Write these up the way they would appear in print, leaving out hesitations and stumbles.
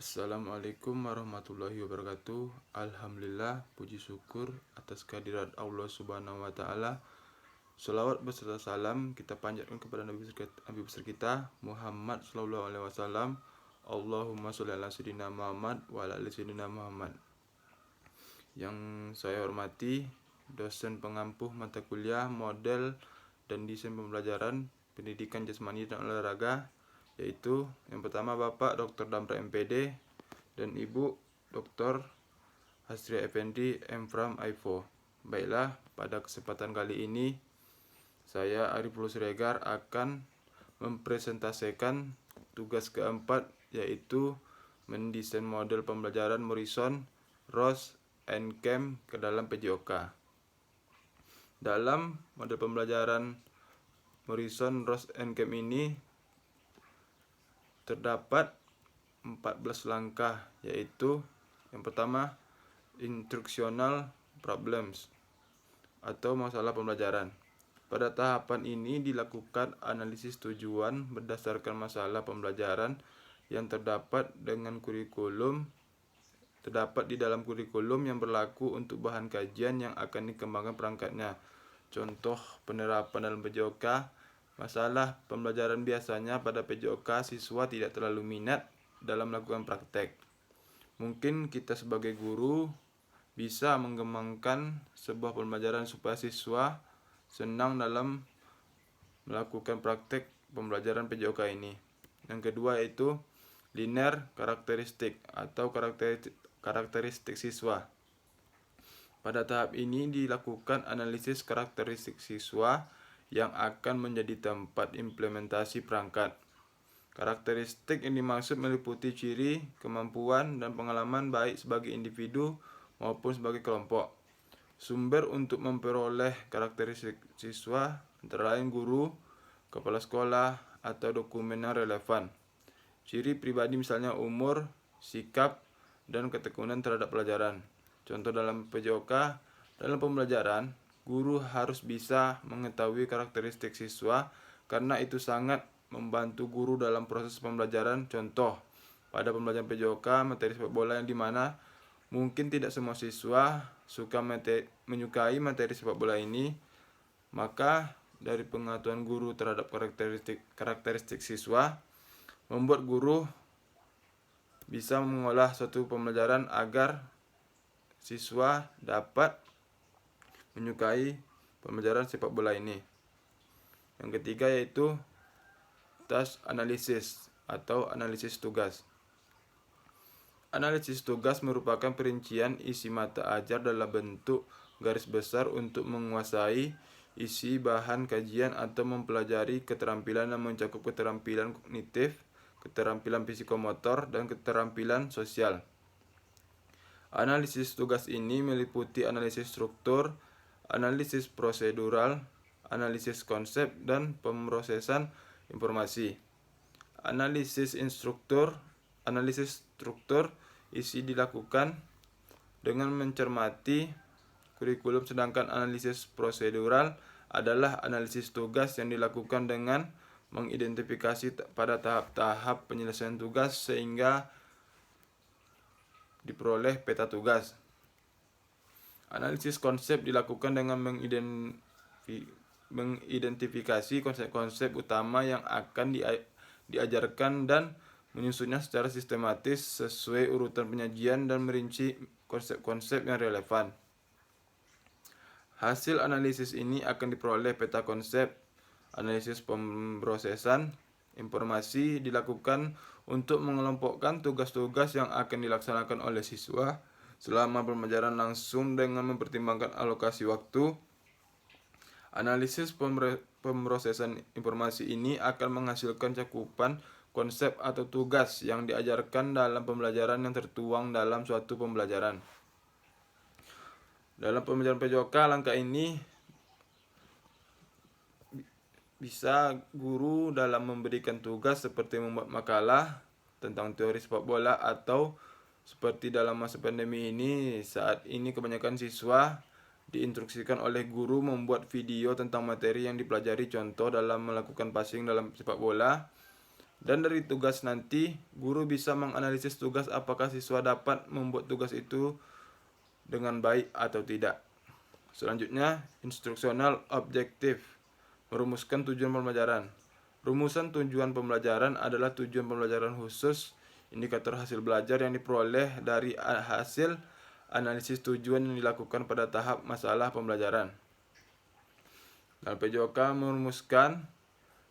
Assalamualaikum warahmatullahi wabarakatuh. Alhamdulillah, puji syukur atas kehadirat Allah Subhanahu wa taala. Shalawat beserta salam kita panjatkan kepada Nabi besar kita Muhammad sallallahu alaihi wasallam. Allahumma sholli ala sayyidina Muhammad wa ala ali sayyidina Muhammad. Yang saya hormati dosen pengampuh mata kuliah model dan desain pembelajaran pendidikan jasmani dan olahraga, yaitu yang pertama Bapak Dr. Damra MPD dan Ibu Dr. Hasria Effendi M.From IFO. Baiklah, pada kesempatan kali ini saya Ariful Siregar akan mempresentasikan tugas keempat, yaitu mendesain model pembelajaran Morrison, Ross, and Kemp ke dalam PJOK. Dalam model pembelajaran Morrison, Ross, and Kemp ini terdapat 14 langkah, yaitu yang pertama instructional problems atau masalah pembelajaran. Pada tahapan ini dilakukan analisis tujuan berdasarkan masalah pembelajaran yang terdapat di dalam kurikulum yang berlaku untuk bahan kajian yang akan dikembangkan perangkatnya. Contoh penerapan dalam PJOK. Masalah pembelajaran biasanya pada PJOK siswa tidak terlalu minat dalam melakukan praktek. Mungkin kita sebagai guru bisa mengembangkan sebuah pembelajaran supaya siswa senang dalam melakukan praktek pembelajaran PJOK ini. Yang kedua yaitu linear karakteristik atau karakteristik siswa. Pada tahap ini dilakukan analisis karakteristik siswa yang akan menjadi tempat implementasi perangkat. Karakteristik yang dimaksud meliputi ciri, kemampuan, dan pengalaman baik sebagai individu maupun sebagai kelompok. Sumber untuk memperoleh karakteristik siswa antara lain guru, kepala sekolah, atau dokumen yang relevan. Ciri pribadi misalnya umur, sikap, dan ketekunan terhadap pelajaran. Contoh dalam PJOK, dalam pembelajaran, guru harus bisa mengetahui karakteristik siswa karena itu sangat membantu guru dalam proses pembelajaran. Contoh, pada pembelajaran PJOK materi sepak bola yang dimana mungkin tidak semua siswa menyukai materi sepak bola ini, maka dari pengetahuan guru terhadap karakteristik siswa membuat guru bisa mengolah suatu pembelajaran agar siswa dapat menyukai pembelajaran sepak bola ini. Yang ketiga yaitu task analysis atau analisis tugas. Analisis tugas merupakan perincian isi mata ajar dalam bentuk garis besar untuk menguasai isi bahan kajian atau mempelajari keterampilan yang mencakup keterampilan kognitif, keterampilan psikomotor, dan keterampilan sosial. Analisis tugas ini meliputi analisis struktur, analisis prosedural, analisis konsep, dan pemrosesan informasi. Analisis struktur isi dilakukan dengan mencermati kurikulum, sedangkan analisis prosedural adalah analisis tugas yang dilakukan dengan mengidentifikasi pada tahap-tahap penyelesaian tugas sehingga diperoleh peta tugas. Analisis konsep dilakukan dengan mengidentifikasi konsep-konsep utama yang akan diajarkan dan menyusunnya secara sistematis sesuai urutan penyajian dan merinci konsep-konsep yang relevan. Hasil analisis ini akan diperoleh peta konsep. Analisis pemrosesan informasi dilakukan untuk mengelompokkan tugas-tugas yang akan dilaksanakan oleh siswa selama pembelajaran langsung dengan mempertimbangkan alokasi waktu. Analisis pemrosesan informasi ini akan menghasilkan cakupan konsep atau tugas yang diajarkan dalam pembelajaran yang tertuang dalam suatu pembelajaran. Dalam pembelajaran PJOK, langkah ini bisa guru dalam memberikan tugas seperti membuat makalah tentang teori sepak bola, atau seperti dalam masa pandemi ini, saat ini kebanyakan siswa diinstruksikan oleh guru membuat video tentang materi yang dipelajari. Contoh dalam melakukan passing dalam sepak bola, Dan dari tugas nanti, guru bisa menganalisis tugas apakah siswa dapat membuat tugas itu dengan baik atau tidak. Selanjutnya, instruksional objektif. Merumuskan tujuan pembelajaran. Rumusan tujuan pembelajaran adalah tujuan pembelajaran khusus, indikator hasil belajar yang diperoleh dari hasil analisis tujuan yang dilakukan pada tahap masalah pembelajaran. Dalam PJOK merumuskan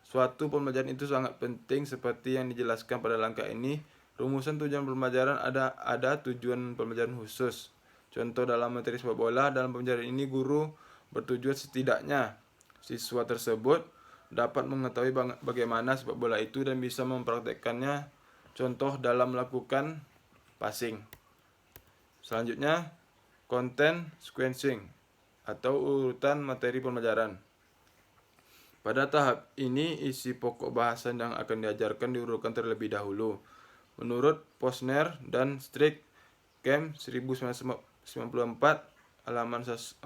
suatu pembelajaran itu sangat penting seperti yang dijelaskan pada langkah ini. Rumusan tujuan pembelajaran ada tujuan pembelajaran khusus. Contoh dalam materi sepak bola, dalam pembelajaran ini guru bertujuan setidaknya siswa tersebut dapat mengetahui bagaimana sepak bola itu dan bisa mempraktekkannya. Contoh dalam melakukan passing. Selanjutnya, content sequencing atau urutan materi pembelajaran. Pada tahap ini, isi pokok bahasan yang akan diajarkan diurutkan terlebih dahulu. Menurut Posner dan Strick, Camp 1994, halaman 104,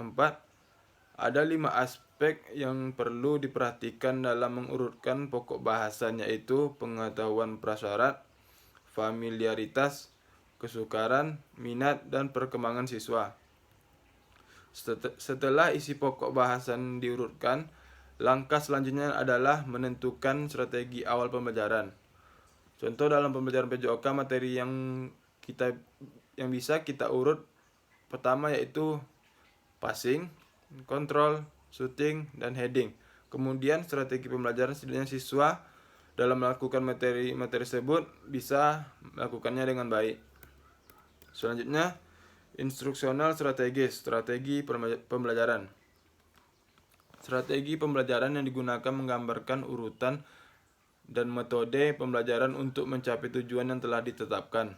ada 5 aspek yang perlu diperhatikan dalam mengurutkan pokok bahasan, yaitu pengetahuan prasyarat, familiaritas, kesukaran, minat, dan perkembangan siswa. Setelah isi pokok bahasan diurutkan, langkah selanjutnya adalah menentukan strategi awal pembelajaran. Contoh dalam pembelajaran PJOK, materi yang bisa kita urut pertama yaitu passing, control, shooting, dan heading. Kemudian strategi pembelajaran setidaknya siswa dalam melakukan materi tersebut bisa melakukannya dengan baik. Selanjutnya, instruksional strategis, strategi pembelajaran. Strategi pembelajaran yang digunakan menggambarkan urutan dan metode pembelajaran untuk mencapai tujuan yang telah ditetapkan.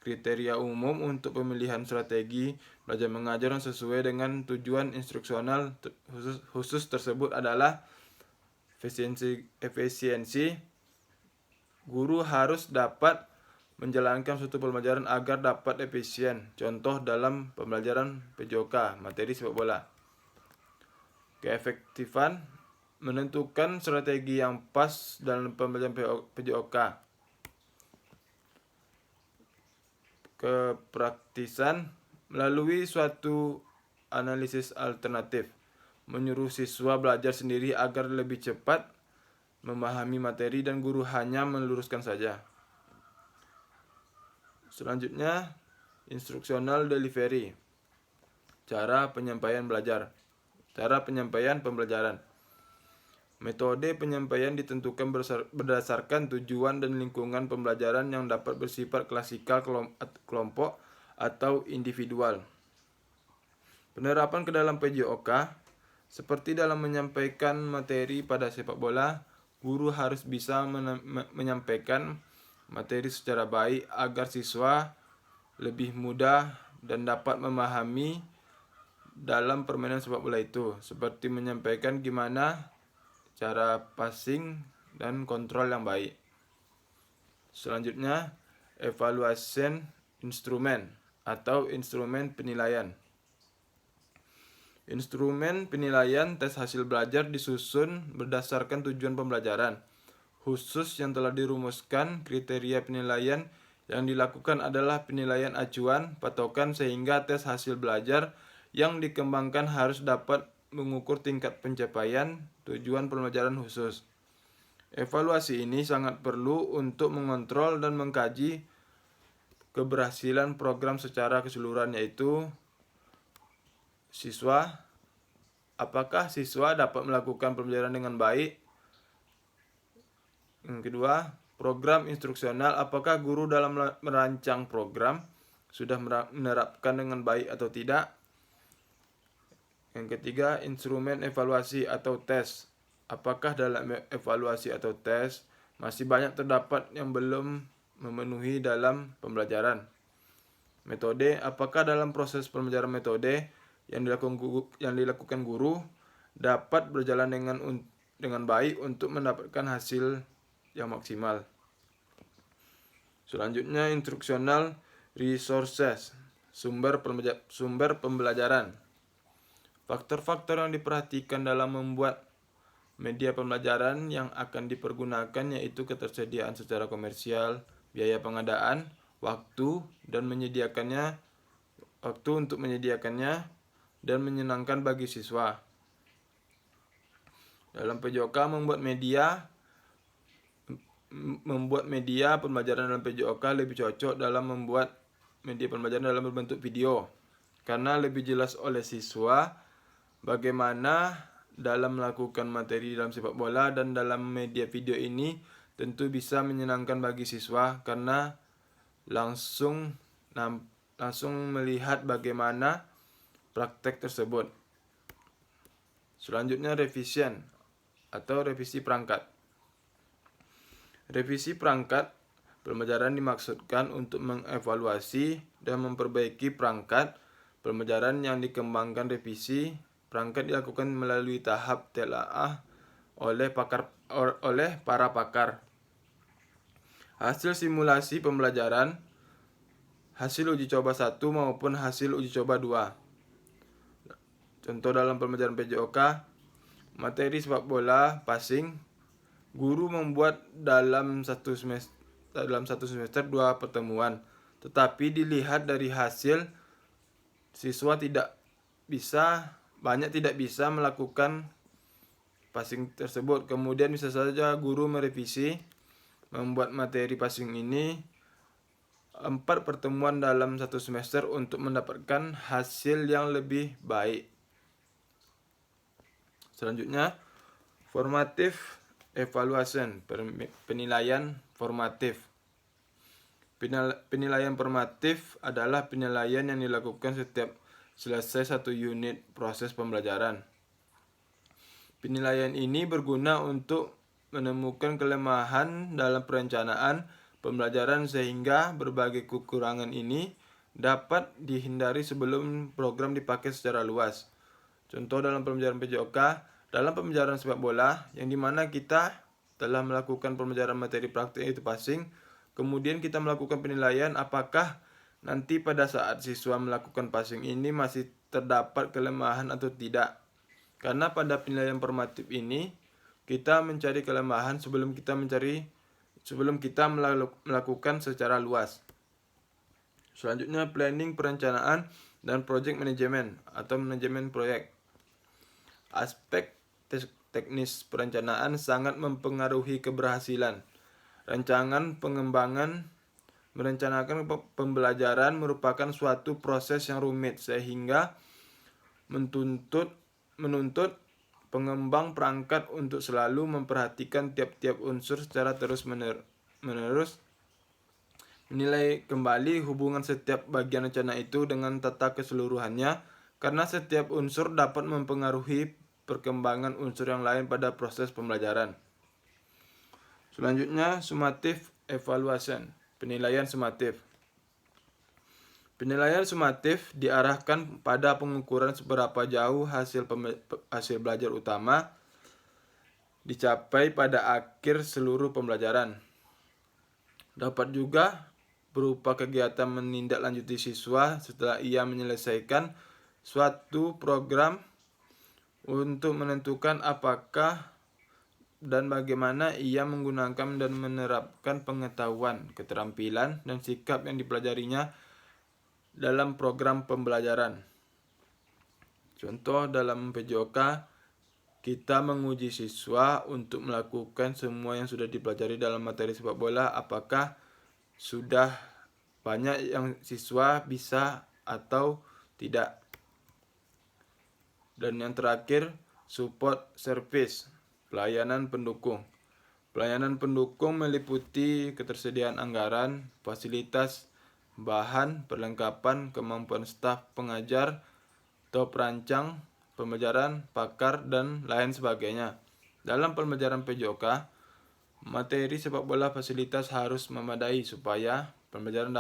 Kriteria umum untuk pemilihan strategi belajar mengajar yang sesuai dengan tujuan instruksional khusus tersebut adalah efisiensi. Guru harus dapat menjalankan suatu pembelajaran agar dapat efisien. Contoh dalam pembelajaran PJOK, materi sepak bola. Keefektifan, menentukan strategi yang pas dalam pembelajaran PJOK. Kepraktisan, melalui suatu analisis alternatif, menyuruh siswa belajar sendiri agar lebih cepat memahami materi dan guru hanya meluruskan saja. Selanjutnya, instruksional delivery, cara penyampaian belajar. Cara penyampaian pembelajaran. Metode penyampaian ditentukan berdasarkan tujuan dan lingkungan pembelajaran yang dapat bersifat klasikal, kelompok, atau individual. Penerapan ke dalam PJOK, seperti dalam menyampaikan materi pada sepak bola, guru harus bisa menyampaikan materi secara baik agar siswa lebih mudah dan dapat memahami dalam permainan sepak bola itu, seperti menyampaikan gimana cara passing dan kontrol yang baik. Selanjutnya, evaluation instrumen atau instrumen penilaian. Instrumen penilaian tes hasil belajar disusun berdasarkan tujuan pembelajaran khusus yang telah dirumuskan. Kriteria penilaian yang dilakukan adalah penilaian acuan, patokan, sehingga tes hasil belajar yang dikembangkan harus dapat mengukur tingkat pencapaian tujuan pembelajaran khusus. Evaluasi ini sangat perlu untuk mengontrol dan mengkaji keberhasilan program secara keseluruhan, yaitu siswa, apakah siswa dapat melakukan pembelajaran dengan baik. Yang kedua, program instruksional, apakah guru dalam merancang program sudah menerapkan dengan baik atau tidak. Yang ketiga, instrumen evaluasi atau tes. Apakah dalam evaluasi atau tes masih banyak terdapat yang belum memenuhi dalam pembelajaran. Metode, apakah dalam proses pembelajaran metode yang dilakukan guru dapat berjalan dengan baik untuk mendapatkan hasil yang maksimal. Selanjutnya, instruksional resources, sumber pembelajaran. Faktor-faktor yang diperhatikan dalam membuat media pembelajaran yang akan dipergunakan yaitu ketersediaan secara komersial, biaya pengadaan, waktu untuk menyediakannya, dan menyenangkan bagi siswa. Dalam PJOK membuat media pembelajaran dalam PJOK lebih cocok dalam membuat media pembelajaran dalam berbentuk video, karena lebih jelas oleh siswa bagaimana dalam melakukan materi dalam sepak bola, dan dalam media video ini tentu bisa menyenangkan bagi siswa karena langsung melihat bagaimana praktek tersebut. Selanjutnya revision atau revisi perangkat. Revisi perangkat pembelajaran dimaksudkan untuk mengevaluasi dan memperbaiki perangkat pembelajaran yang dikembangkan. Revisi perangkat dilakukan melalui tahap telaah oleh para pakar. Hasil simulasi pembelajaran, hasil uji coba 1 maupun hasil uji coba 2. Contoh dalam pembelajaran PJOK, materi sepak bola passing, guru membuat dalam satu semester 2 pertemuan. Tetapi dilihat dari hasil, siswa banyak tidak bisa melakukan passing tersebut. Kemudian bisa saja guru merevisi, membuat materi passing ini 4 pertemuan dalam satu semester untuk mendapatkan hasil yang lebih baik. Selanjutnya, formative evaluation, penilaian formatif. Penilaian formatif adalah penilaian yang dilakukan setiap selesai satu unit proses pembelajaran. Penilaian ini berguna untuk menemukan kelemahan dalam perencanaan pembelajaran sehingga berbagai kekurangan ini dapat dihindari sebelum program dipakai secara luas. Contoh dalam pembelajaran PJOK, dalam pembelajaran sepak bola yang dimana kita telah melakukan pembelajaran materi praktik yaitu passing, kemudian kita melakukan penilaian apakah nanti pada saat siswa melakukan passing ini masih terdapat kelemahan atau tidak. Karena pada penilaian formatif ini kita mencari kelemahan sebelum kita melakukan secara luas. Selanjutnya, planning, perencanaan, dan project management atau manajemen proyek. Aspek teknis perencanaan sangat mempengaruhi keberhasilan. Rancangan pengembangan merencanakan pembelajaran merupakan suatu proses yang rumit sehingga menuntut pengembang perangkat untuk selalu memperhatikan tiap-tiap unsur secara terus-menerus, menilai kembali hubungan setiap bagian rencana itu dengan tata keseluruhannya, karena setiap unsur dapat mempengaruhi perkembangan unsur yang lain pada proses pembelajaran. Selanjutnya, summative evaluation, penilaian sumatif. Penilaian sumatif diarahkan pada pengukuran seberapa jauh hasil belajar utama dicapai pada akhir seluruh pembelajaran. Dapat juga berupa kegiatan menindaklanjuti siswa setelah ia menyelesaikan suatu program untuk menentukan apakah dan bagaimana ia menggunakan dan menerapkan pengetahuan, keterampilan, dan sikap yang dipelajarinya dalam program pembelajaran. Contoh dalam PJOK, kita menguji siswa untuk melakukan semua yang sudah dipelajari dalam materi sepak bola, apakah sudah banyak yang siswa bisa atau tidak. Dan yang terakhir, support service, pelayanan pendukung. Pelayanan pendukung meliputi ketersediaan anggaran, fasilitas, bahan, perlengkapan, kemampuan staf pengajar atau perancang pembelajaran, pakar, dan lain sebagainya. Dalam pembelajaran PJOK, materi sepak bola fasilitas harus memadai supaya pembelajaran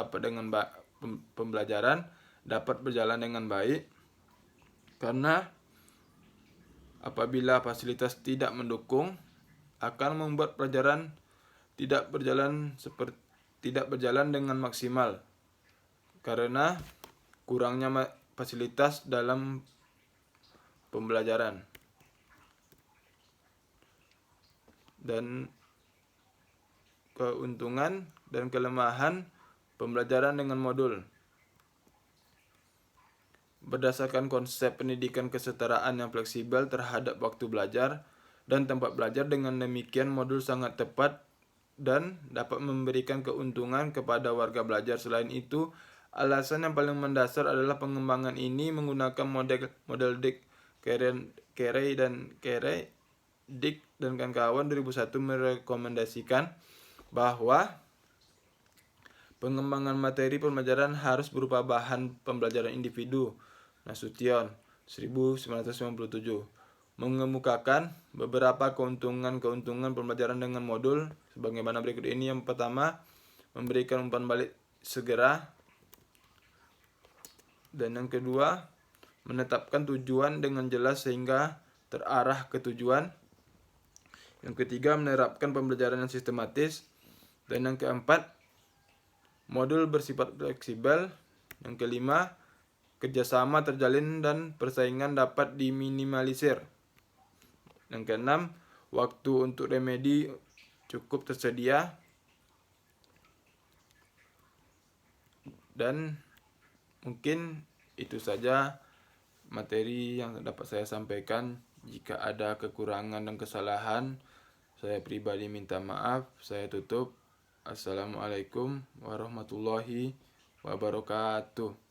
dapat berjalan dengan baik. Karena apabila fasilitas tidak mendukung, akan membuat pelajaran tidak berjalan dengan maksimal karena kurangnya fasilitas dalam pembelajaran. dan keuntungan dan kelemahan pembelajaran dengan modul. Berdasarkan konsep pendidikan kesetaraan yang fleksibel terhadap waktu belajar dan tempat belajar, dengan demikian modul sangat tepat dan dapat memberikan keuntungan kepada warga belajar. Selain itu, alasan yang paling mendasar adalah pengembangan ini menggunakan model Dick, Carey dan kawan-kawan 2001 merekomendasikan bahwa pengembangan materi pembelajaran harus berupa bahan pembelajaran individu. Nasution 1997 mengemukakan beberapa keuntungan pembelajaran dengan modul sebagaimana berikut ini. Yang pertama, memberikan umpan balik segera. Dan yang kedua, menetapkan tujuan dengan jelas sehingga terarah ke tujuan. Yang ketiga, menerapkan pembelajaran yang sistematis. Dan yang keempat, modul bersifat fleksibel. Yang kelima, kerjasama terjalin dan persaingan dapat diminimalisir. Yang keenam, waktu untuk remedi cukup tersedia. Dan mungkin itu saja materi yang dapat saya sampaikan. Jika ada kekurangan dan kesalahan, saya pribadi minta maaf. Saya tutup. Assalamualaikum warahmatullahi wabarakatuh.